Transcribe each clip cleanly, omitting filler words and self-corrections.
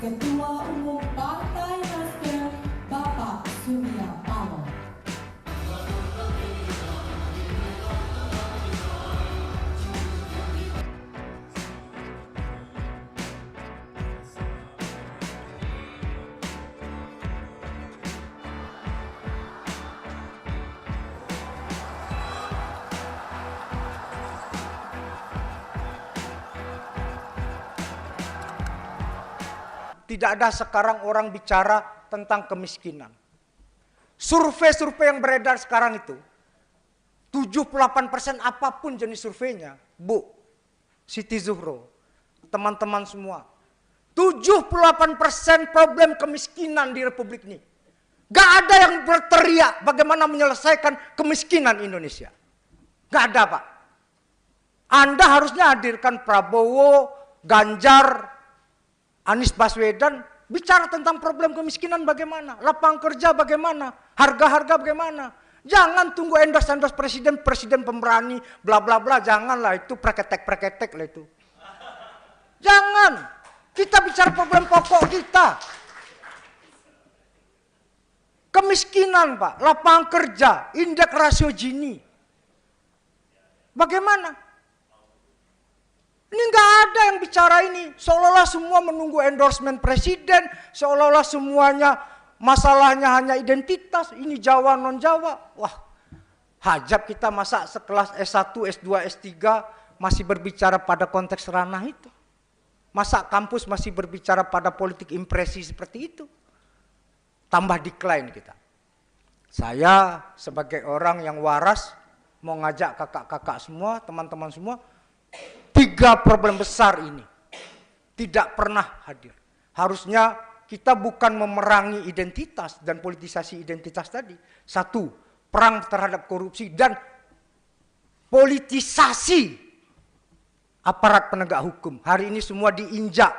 Ketua Umum Partai Nasdem, Bapak Surya Paloh. Tidak ada sekarang orang bicara tentang kemiskinan. Survei-survei yang beredar sekarang itu, 78% apapun jenis surveinya, Bu, Siti Zuhro, teman-teman semua, 78% problem kemiskinan di Republik ini. Gak ada yang berteriak bagaimana menyelesaikan kemiskinan Indonesia. Gak ada, Pak. Anda harusnya hadirkan Prabowo, Ganjar, Anies Baswedan bicara tentang problem kemiskinan bagaimana, lapangan kerja bagaimana, harga-harga bagaimana. Jangan tunggu endorse presiden pemberani, bla bla bla. Janganlah, itu preketek lah itu. Jangan. Kita bicara problem pokok kita. Kemiskinan, Pak, lapangan kerja, indeks rasio Gini. Bagaimana? Ini nggak ada yang bicara ini. Seolah-olah semua menunggu endorsement presiden, seolah-olah semuanya masalahnya hanya identitas, ini Jawa non Jawa. Wah, hajab kita masa sekelas S1, S2, S3 masih berbicara pada konteks ranah itu. Masa kampus masih berbicara pada politik impresi seperti itu. Tambah decline kita. Saya sebagai orang yang waras mau ngajak kakak-kakak semua, teman-teman semua, 3 problem besar ini tidak pernah hadir. Harusnya kita bukan memerangi identitas dan politisasi identitas tadi. 1, perang terhadap korupsi dan politisasi aparat penegak hukum. Hari ini semua diinjak.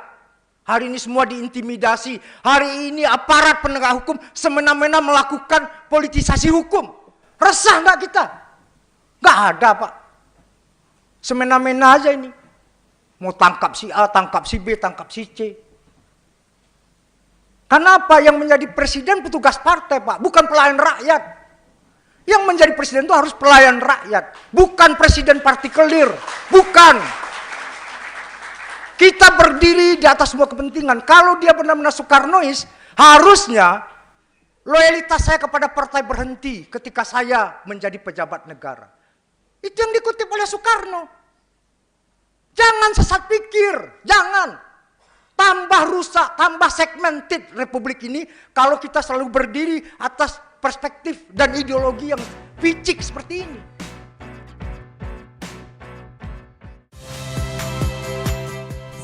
Hari ini semua diintimidasi. Hari ini aparat penegak hukum semena-mena melakukan politisasi hukum. Resah nggak kita? Nggak ada, Pak. Semena-mena aja ini. Mau tangkap si A, tangkap si B, tangkap si C. Kenapa? Yang menjadi presiden petugas partai, Pak, bukan pelayan rakyat. Yang menjadi presiden itu harus pelayan rakyat, bukan presiden partikelir, bukan. Kita berdiri di atas semua kepentingan. Kalau dia benar-benar Soekarnois, harusnya loyalitas saya kepada partai berhenti ketika saya menjadi pejabat negara. Itu yang dikutip oleh Soekarno. Jangan sesat pikir, jangan. Tambah rusak, tambah segmented Republik ini kalau kita selalu berdiri atas perspektif dan ideologi yang picik seperti ini.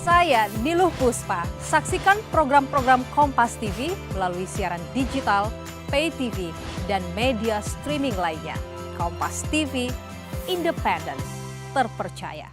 Saya Niluh Puspa. Saksikan program-program Kompas TV melalui siaran digital, pay TV, dan media streaming lainnya. Kompas TV, independen, terpercaya.